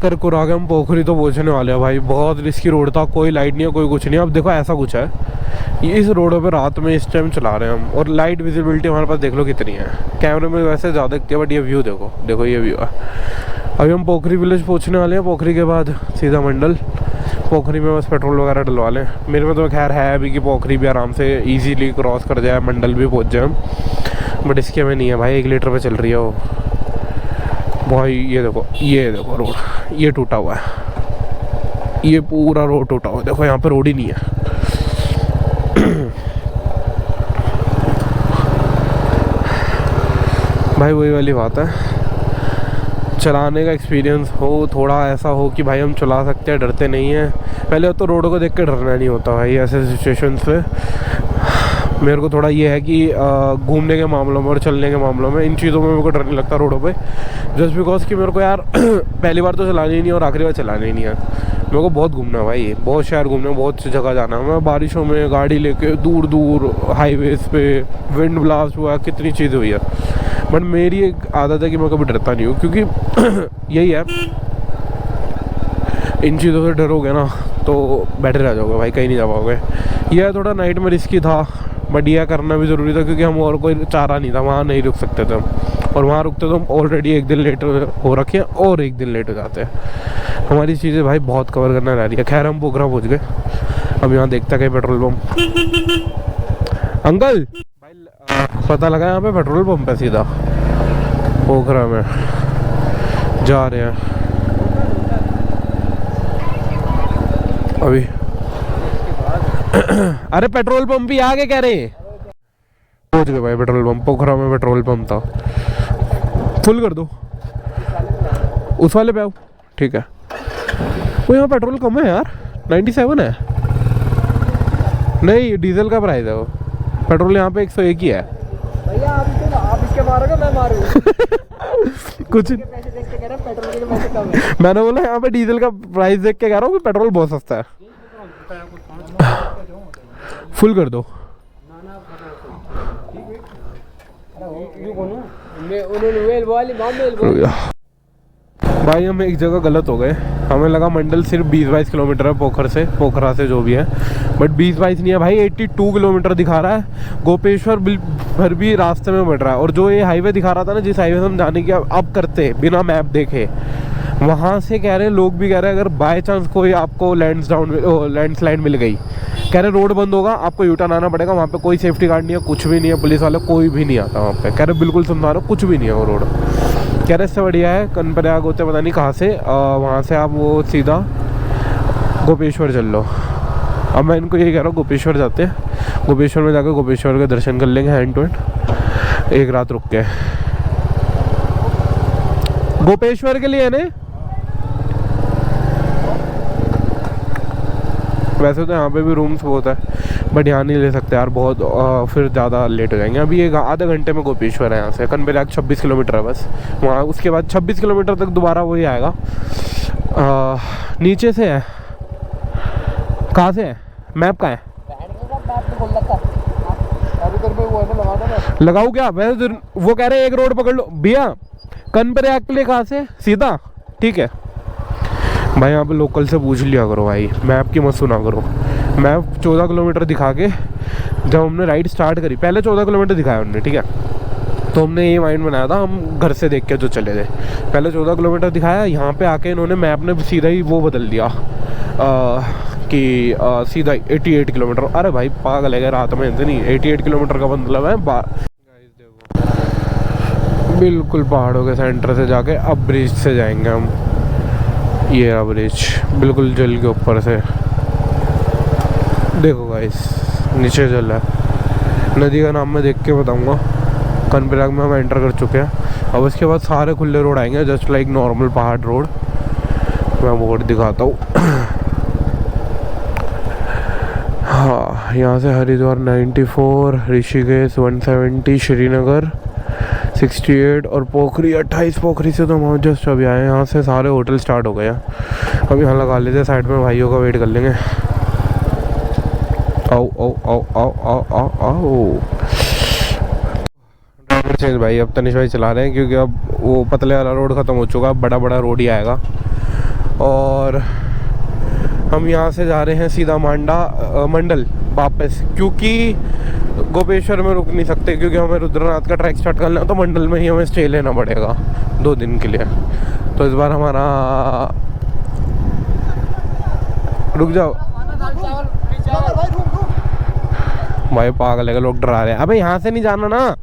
कर कुर आ गए हम, पोखरी तो पहुंचने वाले हैं भाई। बहुत रिस्की रोड था, कोई लाइट नहीं है, कोई कुछ नहीं है। अब देखो ऐसा कुछ है, ये इस रोड पे रात में इस टाइम चला रहे हैं हम, और लाइट विजिबिलिटी हमारे पास देख लो कितनी है। कैमरे में वैसे ज़्यादा दिखती है, बट ये व्यू देखो, देखो ये व्यू है। अभी हम पोखरी विलेज पहुंचने वाले हैं। पोखरी के बाद सीधा मंडल। पोखरी में बस पेट्रोल वगैरह डलवा लें। मेरे में तो खैर है अभी कि पोखरी भी आराम से इजीली क्रॉस कर जाए, मंडल भी पहुंच जाए हम, बट इसके में नहीं है भाई। 1 लीटर पे चल रही है वो भाई। ये देखो रोड, ये टूटा हुआ है, ये पूरा रोड टूटा हुआ है। देखो यहाँ पे रोड ही नहीं है। भाई वही वाली बात है, चलाने का एक्सपीरियंस हो थोड़ा, ऐसा हो कि भाई हम चला सकते हैं, डरते नहीं हैं। पहले तो रोडों को देख के डरना नहीं होता भाई ऐसे सिचुएशंस पे। मेरे को थोड़ा ये है कि घूमने के मामलों में और चलने के मामलों में, इन चीज़ों में मेरे को डर नहीं लगता रोडों पे, जस्ट बिकॉज कि मेरे को यार पहली बार तो चलानी ही नहीं और आखिरी बार चलानी ही नहीं है। मेरे को बहुत घूमना है भाई, बहुत शहर घूमना है, बहुत सी जगह जाना है। मैं बारिशों में गाड़ी लेके दूर दूर हाईवेज़ पे, विंड ब्लास्ट हुआ, कितनी चीज़ें हुई है, बट मेरी एक आदत है कि मैं कभी डरता नहीं हूँ, क्योंकि यही है, इन चीज़ों से डरोगे ना तो बैठे रह जाओगे भाई, कहीं नहीं जा पाओगे। यह थोड़ा नाइट में रिस्की था, बट यह करना भी ज़रूरी था, क्योंकि हम और कोई चारा नहीं था, वहाँ नहीं रुक सकते थे हम, और वहाँ रुकते तो हम ऑलरेडी 1 दिन लेट हो रखे हैं और 1 दिन लेट हो जाते हैं। हमारी चीज़ें भाई बहुत कवर करना रह रही है। खैर हम पोखरा पहुँच गए। अब यहाँ देखता कहीं पेट्रोल पंप। अंकल भाई पता लगा यहाँ पे पेट्रोल पंप है सीधा पोखरा में, जा रहे हैं अभी। अरे पेट्रोल पंप ही आगे कह रहे हैं, पहुंच गए भाई पेट्रोल पंप। पोखरा में पेट्रोल पंप था। फुल कर दो, उस वाले पे आओ, ठीक है। वो यहाँ पेट्रोल कम है यार, 97 है। नहीं डीजल का प्राइस है वो, पेट्रोल यहाँ पे 101 ही है भैया। आप इसके मारोगे, मैं मारूंगा। कुछ पैसे देख के कह रहा पेट्रोल के पैसे कम है। मैंने बोला यहाँ पे डीजल का प्राइस देख के कह रहा हूँ कि पेट्रोल बहुत सस्ता है। फुल कर दो। भाई हम एक जगह गलत हो गए। हमें लगा मंडल सिर्फ 20-22 किलोमीटर है पोखरा से जो भी है, बट 20-22 नहीं है भाई, 82 किलोमीटर दिखा रहा है। गोपेश्वर भर भी रास्ते में बढ़ रहा है, और जो ये हाईवे दिखा रहा था ना, जिस हाईवे से हम जाने की अब करते बिना मैप देखे, वहाँ से कह रहे लोग भी कह रहे अगर बाय चांस कोई आपको लैंडस्लाइड मिल गई, कह रहे रोड बंद होगा, आपको यूटर्न आना पड़ेगा। वहाँ पे कोई सेफ्टी गार्ड नहीं है, कुछ भी नहीं है, पुलिस वाले कोई भी नहीं आता वहाँ पे। कह रहे बिल्कुल समझा रहे, कुछ भी नहीं है वो रोड। कह रहे इससे बढ़िया है कनप्रयाग होते पता नहीं कहाँ से, वहाँ से आप वो सीधा गोपेश्वर चल लो। अब मैं इनको यही कह रहा हूँ गोपेश्वर जाते हैं, गोपेश्वर में जाकर गोपेश्वर के दर्शन कर लेंगे हैंड टू हैंड, एक रात रुक के। गोपेश्वर के लिए है ना, वैसे तो यहाँ पे भी रूम्स बहुत है, बट यहाँ नहीं ले सकते यार, बहुत फिर ज़्यादा लेट हो जाएंगे। अभी एक आधे घंटे में गोपेश्वर है यहाँ से। कनप्रयाग 26 किलोमीटर है बस वहाँ, उसके बाद 26 किलोमीटर तक दोबारा वही आएगा। नीचे से है, कहाँ से है, मैप कहाँ है, लगाऊ क्या? वैसे वो कह रहे हैं एक रोड पकड़ लो भैया, कनप्रयाग के लिए कहाँ से सीधा, ठीक है भाई। यहाँ पे लोकल से पूछ लिया करो भाई, मैप की मत सुना करो। मैप 14 किलोमीटर दिखा के, जब हमने राइड स्टार्ट करी पहले 14 किलोमीटर दिखाया उन्होंने, ठीक है, तो हमने ये माइंड बनाया था हम घर से देख के जो चले थे। पहले 14 किलोमीटर दिखाया, यहाँ पे आके इन्होंने मैप ने सीधा ही वो बदल दिया कि सीधा 88 किलोमीटर। अरे भाई पागल है रात में इतनी, 88 किलोमीटर का मतलब है बिल्कुल पहाड़ों के सेंटर से जाके अब ब्रिज से जाएंगे हम। ये रहा ब्रिज, बिल्कुल जल के ऊपर से देखो गाइस, नीचे जल है। नदी का नाम मैं देख के बताऊंगा। कनप्रयाग में हम एंटर कर चुके हैं। अब इसके बाद सारे खुले रोड आएंगे, जस्ट लाइक नॉर्मल पहाड़ रोड। मैं बोर्ड दिखाता हूँ। हाँ, यहाँ से हरिद्वार 94, ऋषिकेश 170, श्रीनगर 68 और पोखरी 28। पोखरी से तो हम जस्ट अभी आए हैं। यहाँ से सारे होटल स्टार्ट हो गए हैं। अब यहाँ लगा लेते हैं साइड में, भाइयों का वेट कर लेंगे। आओ आओ आओ आओ आओ आओ आओ। ड्राइवर चेंज भाई, अब तनिष भाई चला रहे हैं, क्योंकि अब वो पतले वाला रोड ख़त्म हो चुका है, बड़ा बड़ा रोड ही आएगा। और हम यहाँ से जा रहे हैं सीधा मंडल वापस, क्योंकि गोपेश्वर में रुक नहीं सकते, क्योंकि हमें रुद्रनाथ का ट्रैक स्टार्ट करना है तो मंडल में ही हमें स्टे लेना पड़ेगा 2 दिन के लिए। तो इस बार हमारा रुक जाओ भाई, पागल है लोग डरा रहे हैं। अबे यहाँ से नहीं जाना ना,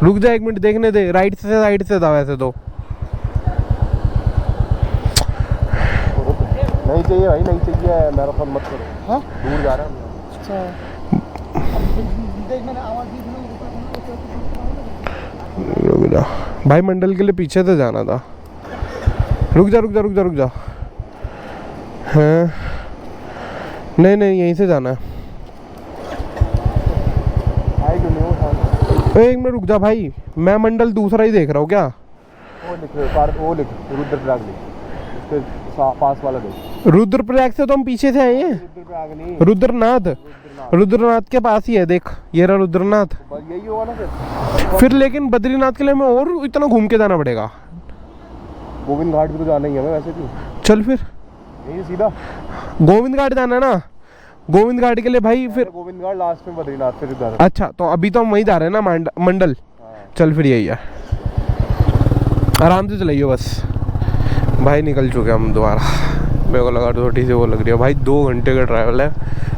रुक जा 1 मिनट देखने दे। राइट से साइड से था वैसे तो। नहीं चाहिए भाई, नहीं चाहिए, मैराथन मत करो। हाँ दूर जा रहा है। अच्छा देख मैंने आवाज दी थी रुक जा भाई, मंडल के लिए पीछे से जाना था। रुक जा रुक जा रुक जा रुक जा। हाँ नहीं नहीं, यहीं से जाना है। 1 मिनट रुक जा भाई, मैं मंडल दूसरा ही देख रहा हूँ क्या। वो लिख रुद्रप्रयाग लिख, उसके पास वाला देख। रुद्रप्रयाग से तो हम पीछे से आए हैं। रुद्रप्रयाग नहीं, रुद्रनाथ के पास ही है, देख ये रहा रुद्रनाथ। यही होगा ना फिर लेकिन बद्रीनाथ के लिए हमें और इतना घूम के जाना पड़ेगा। गोविंद घाट भी तो जाना ही है वैसे भी। चल फिर यही सीधा गोविंद घाट जाना है ना, गोविंद घाट के लिए भाई फिर गोविंद घाट लास्ट में, बद्रीनाथ फिर उधर। अच्छा तो अभी तो हम वहीं जा रहे हैं ना मंडल। चल फिर यही है, आराम से चलाइए बस। भाई निकल चुके हम दोबारा, मेरे को लगा छोटी सी वो लग रही है भाई। 2 घंटे का ट्रैवल है,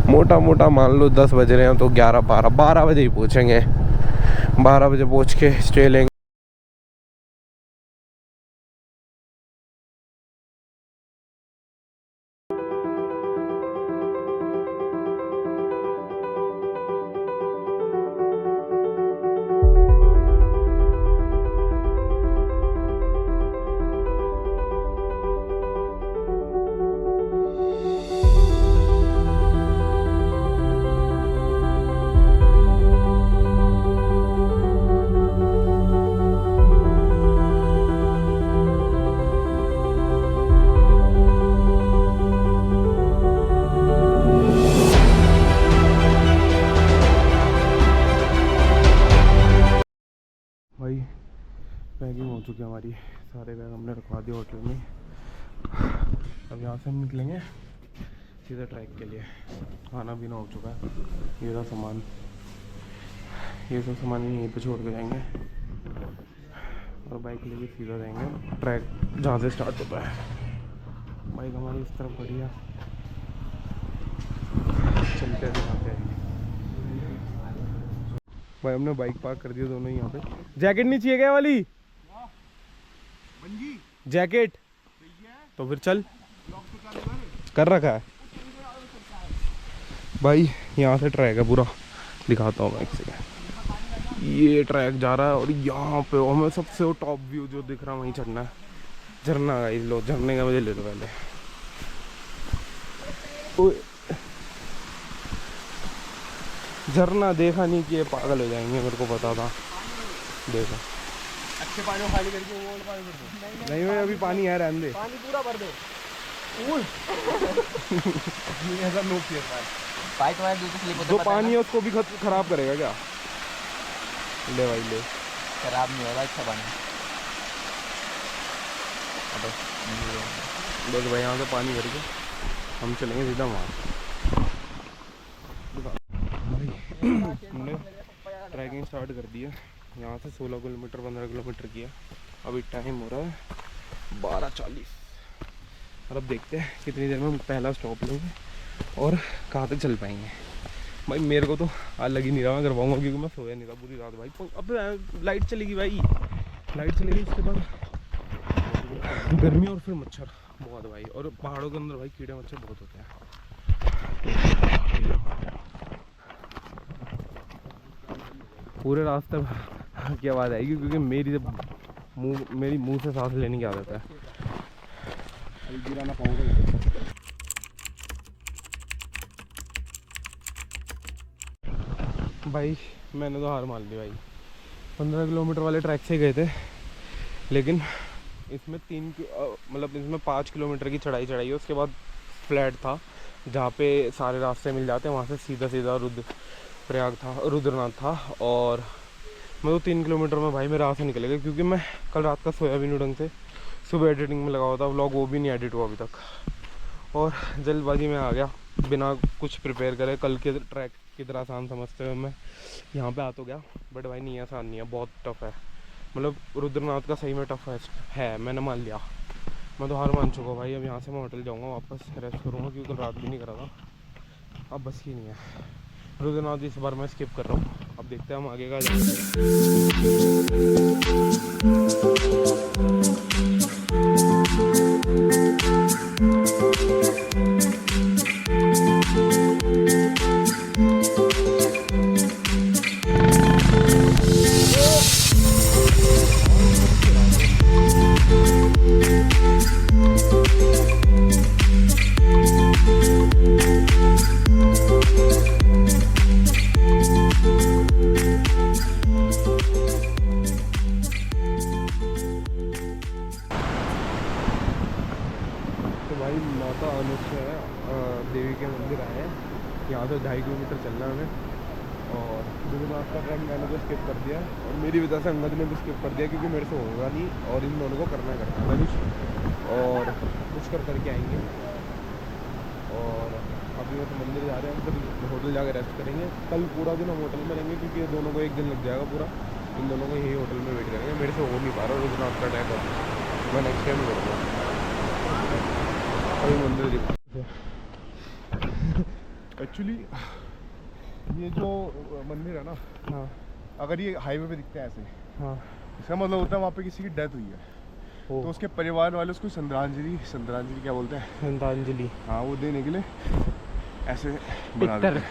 मोटा मोटा मान लो 10 बज रहे हैं तो 12 बजे ही पहुँचेंगे। 12 बजे पहुँच के स्टे लेंगे। भाई पैकिंग हो चुकी है हमारी, सारे बैग हमने रखवा दिए होटल में। अब यहाँ से हम निकलेंगे सीधा ट्रैक के लिए। खाना पीना हो चुका है, ये रहा सामान, ये सब सामान यहीं पे छोड़ के जाएंगे और बाइक लेके सीधा जाएंगे ट्रैक जहाँ से स्टार्ट होता है। बाइक हमारी इस तरफ बढ़िया, चलते दिखाते हैं भाई। हमने बाइक पार्क कर दिया दोनों यहाँ पे। जैकेट नहीं चाहिए क्या वाली जैकेट? तो फिर चल, कर रखा है भाई। यहाँ से ट्रैक है पूरा, दिखाता हूँ बाइक से। ये ट्रैक जा रहा है और यहाँ पे हमें सबसे टॉप व्यू जो दिख रहा है वहीं चढ़ना है। झरना का लो, झरने का मुझे ले लो पहले। झरना देखा नहीं कि ये पागल हो जाएंगे, मेरे को पता था। देखो अच्छे पानी खाली करके वो वाला पानी भर दो। नहीं भाई अभी पानी है, रहने दे। पानी पूरा भर दे। ऐसा नो किया बाइक में दूसरी स्लिप होता जो पानी है उसको भी खराब करेगा क्या? ले भाई ले, खराब नहीं होगा, अच्छा पानी। बस भाई यहाँ से पानी भर के हम चलेंगे सीधा वहाँ। हमने ट्रैकिंग स्टार्ट कर दी है यहाँ से। 16 किलोमीटर 15 किलोमीटर किया। अभी टाइम हो रहा है 12:40 और अब देखते हैं कितनी देर में हम पहला स्टॉप लेंगे और कहाँ तक चल पाएंगे। भाई मेरे को तो आज लग ही नहीं रहा मैं कर पाऊँगा, क्योंकि मैं सोया नहीं था पूरी रात भाई। अब लाइट चलेगी भाई, लाइट चलेगी उसके बाद गर्मी और फिर मच्छर बहुत भाई। और पहाड़ों के अंदर भाई कीड़े मच्छर बहुत होते हैं। पूरे रास्ते की आवाज़ आएगी, क्योंकि मेरी मुंह से सांस लेने की आदत है। गिराना पाऊंगा भाई। मैंने तो हार मान ली भाई। 15 किलोमीटर वाले ट्रैक से गए थे, लेकिन इसमें इसमें 5 किलोमीटर की चढ़ाई है। उसके बाद फ्लैट था जहाँ पे सारे रास्ते मिल जाते हैं, वहाँ से सीधा सीधा रुद्रनाथ था। और मैं तो 3 किलोमीटर में भाई मेरे राह से निकल गया, क्योंकि मैं कल रात का सोया भी नहीं ढंग से। सुबह एडिटिंग में लगा हुआ था व्लॉग, वो भी नहीं एडिट हुआ अभी तक, और जल्दबाजी में आ गया बिना कुछ प्रिपेयर करे। कल के ट्रैक की तरह आसान समझते हुए मैं यहाँ पे आ तो गया, बट भाई नहीं आसान नहीं है, बहुत टफ है। मतलब रुद्रनाथ का सही में टफ है, मैंने मान लिया, मैं तो हार मान चुका हूँ भाई। अब यहाँ से मैं होटल जाऊँगा, वापस रेस्ट करूँगा क्योंकि कल रात भी नहीं करा था, अब बस की नहीं है। रुद्रनाथ इस बार मैं स्किप कर रहा हूँ, अब देखते हैं हम आगे का माता अनुसया देवी के मंदिर आए हैं। यहाँ से 2.5 किलोमीटर चलना है हमें, और रुद्रनाथ का ट्रैक मैंने तो स्किप कर दिया, और मेरी वजह से अंगद ने भी स्किप कर दिया क्योंकि मेरे से होगा नहीं, और इन दोनों को करना धनुष और कुछ करके आएंगे। और अभी वो तो मंदिर जा रहे हैं, फिर होटल जाकर रेस्ट करेंगे। कल पूरा दिन हम होटल में रहेंगे क्योंकि दोनों को एक दिन लग जाएगा पूरा, इन दोनों को यही होटल में वेट करेंगे। मेरे से हो नहीं पा रहा रुद्रनाथ का ट्रैक, मैं नेक्स्ट टाइम करूँगा। अभी मंदिर दिखा एक्चुअली ये जो मंदिर है ना, हाँ अगर ये हाईवे पे दिखता है ऐसे, हाँ, इसका मतलब होता है वहाँ पे किसी की डेथ हुई है, तो उसके परिवार वाले उसको श्रद्धांजलि क्या बोलते हैं, श्रद्धांजलि, हाँ, वो देने के लिए ऐसे बना देते हैं।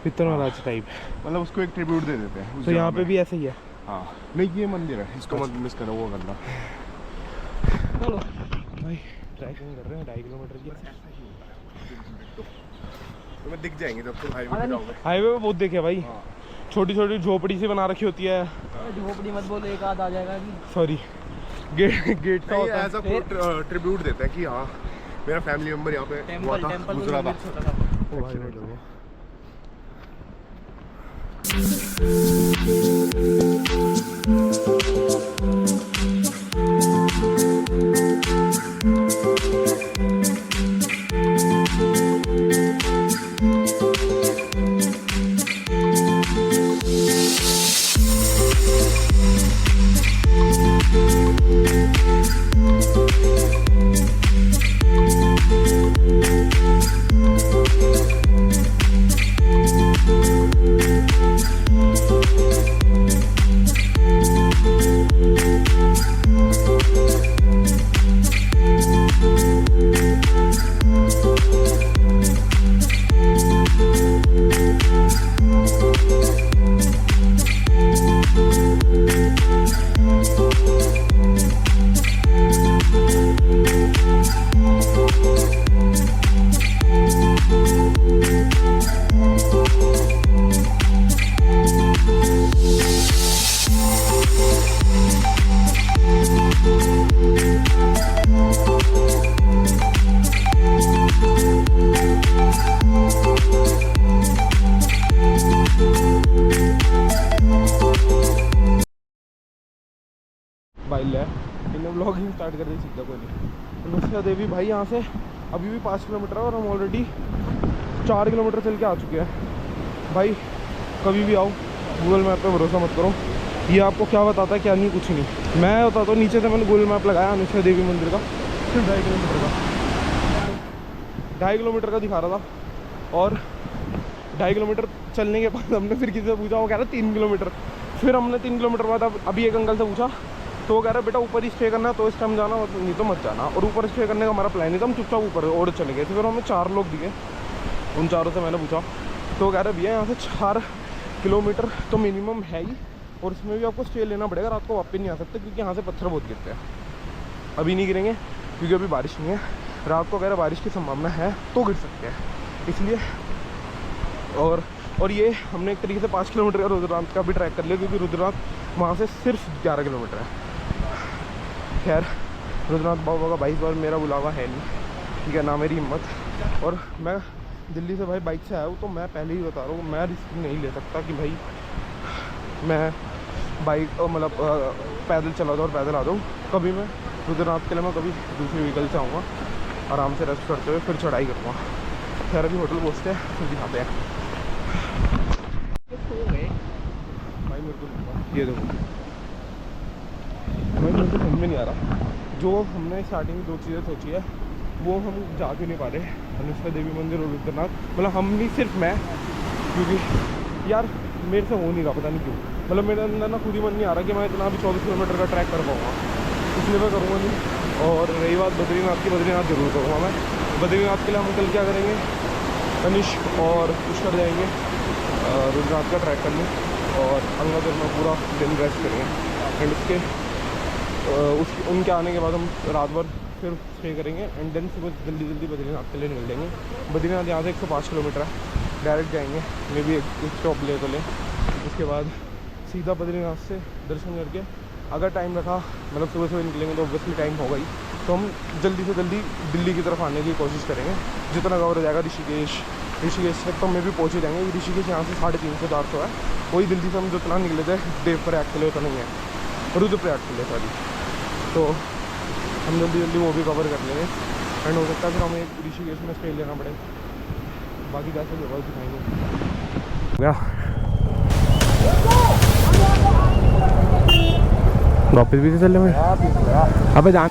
पित्तर महाराज टाइप, मतलब उसको एक ट्रिब्यूट दे देते हैं। तो यहाँ पे भी ऐसे ही है। हाँ, नहीं ये मंदिर है, इसको मत मिस करो, वो करना। चलो भाई ट्रैकिंग कर रहे हैं 2.5 किलोमीटर की। तुम्हें दिख जाएंगे जब तुम हाईवे पे जाओगे। हाईवे पे बहुत देखे भाई, छोटी छोटी झोपड़ी सी बना रखी होती है। झोपड़ी मत बोलो, एक आध आ जाएगा कि सॉरी, गेट का होता है। ऐसा ट्रिब्यूट देता है कि हाँ मेरा फैमिली मेंबर यहाँ पे हुआ था, गुजरा था। ओ भाई वो देखो, बाइल है इन्हें ब्लॉगिंग स्टार्ट कर दी सीधा कोई नहीं। अनुसया देवी भाई यहाँ से अभी भी 5 किलोमीटर है, और हम ऑलरेडी 4 किलोमीटर चल के आ चुके हैं। भाई कभी भी आओ, गूगल मैप पे भरोसा मत करो, ये आपको क्या बताता है क्या नहीं, कुछ नहीं। मैं बताता हूँ, नीचे से मैंने गूगल मैप लगाया अनुसया देवी मंदिर का, सिर्फ 2.5 किलोमीटर का, 2.5 किलोमीटर का दिखा रहा था। और 2.5 किलोमीटर चलने के बाद हमने फिर किसी से पूछा, वो कह रहा 3 किलोमीटर। फिर हमने 3 किलोमीटर बाद अभी एक अंकल से पूछा, तो वो कह रहा बेटा ऊपर ही स्टे करना है तो इस टाइम जाना, नहीं तो मत जाना। और ऊपर स्टे करने का हमारा प्लान नहीं था, हम चुपचाप ऊपर और चले गए थे। फिर हमें 4 लोग दिए, उन चारों से मैंने पूछा, तो वो कह रहे भैया यहाँ से 4 किलोमीटर तो मिनिमम है ही, और इसमें भी आपको स्टे लेना पड़ेगा, रात को वापस नहीं आ सकते क्योंकि यहाँ से पत्थर बहुत गिरते हैं। अभी नहीं गिरेंगे क्योंकि अभी बारिश नहीं है, रात को अगर बारिश की संभावना है तो गिर सकते हैं, इसलिए। और ये हमने एक तरीके से 5 किलोमीटर का रुद्रनाथ का भी ट्रैक कर लिया, क्योंकि रुद्रनाथ वहाँ से सिर्फ 11 किलोमीटर है। खैर रुद्रनाथ बाबा का 22 बार मेरा बुलावा है नहीं, ठीक है ना, मेरी हिम्मत। और मैं दिल्ली से भाई बाइक से आया हूँ, तो मैं पहले ही बता रहा हूँ, मैं रिस्क नहीं ले सकता कि भाई मैं बाइक मतलब पैदल चला जाऊँ और पैदल आ जाऊँ। कभी मैं रुद्रनाथ के लिए मैं कभी दूसरी व्हीकल से आऊँगा, आराम से रेस्ट करते हुए फिर चढ़ाई करूँगा। खैर अभी होटल पहुँचते हैं, फिर दिखाते हैं। भाई मेरे को ये देखो भाई, मेरे को समझ में नहीं आ रहा, जो हमने स्टार्टिंग में 2 चीज़ें सोची है वो हम जा क्यों नहीं पा रहे। अनुष्का देवी मंदिर और रुद्रनाथ, मतलब हम नहीं, सिर्फ मैं, क्योंकि यार मेरे से हो नहीं रहा, पता नहीं क्यों। मतलब मेरे अंदर ना खुद ही मन नहीं आ रहा कि मैं इतना भी 24 किलोमीटर का ट्रैक कर पाऊँगा, इसलिए मैं करूँगा नहीं। और रही बात बद्रीनाथ की, बद्रीनाथ जरूर करूँगा मैं। बद्रीनाथ के लिए हम कल क्या करेंगे, तनिष्क और पुष्कर जाएंगे रुद्रनाथ का ट्रैक करने, और अंगद और मैं पूरा दिन रेस्ट करेंगे। एंड उनके आने के बाद हम रात भर फिर स्टे करेंगे, एंड देन सुबह जल्दी जल्दी बद्रीनाथ के लिए निकल जाएंगे। बद्रीनाथ यहाँ से 105 किलोमीटर है, डायरेक्ट जाएंगे, मे भी एक स्टॉप ले तो लें। उसके बाद सीधा बद्रीनाथ से दर्शन करके, अगर टाइम रखा, मतलब सुबह सुबह निकलेंगे तो ऑब्वियसली टाइम होगा ही, तो हम जल्दी से जल्दी दिल्ली की तरफ आने की कोशिश करेंगे। जितना कवर हो जाएगा ऋषिकेश तक तो मैं भी पहुँच ही जाएंगे। ऋषिकेश यहाँ से 350-400 है, वही दिल्ली से हम जितना निकले थे देवप्रयाग के लिए उतना नहीं है, रुद्रप्रयाग के लिए सॉरी। तो हम जल्दी जल्दी वो भी कवर कर लेंगे, एंड हो सकता है फिर हमें एक ऋषिकेश में स्टे लेना पड़े। बाकी जैसे भी होगा दिखाएंगे। वापस भी चल रहे हैं। अबे जान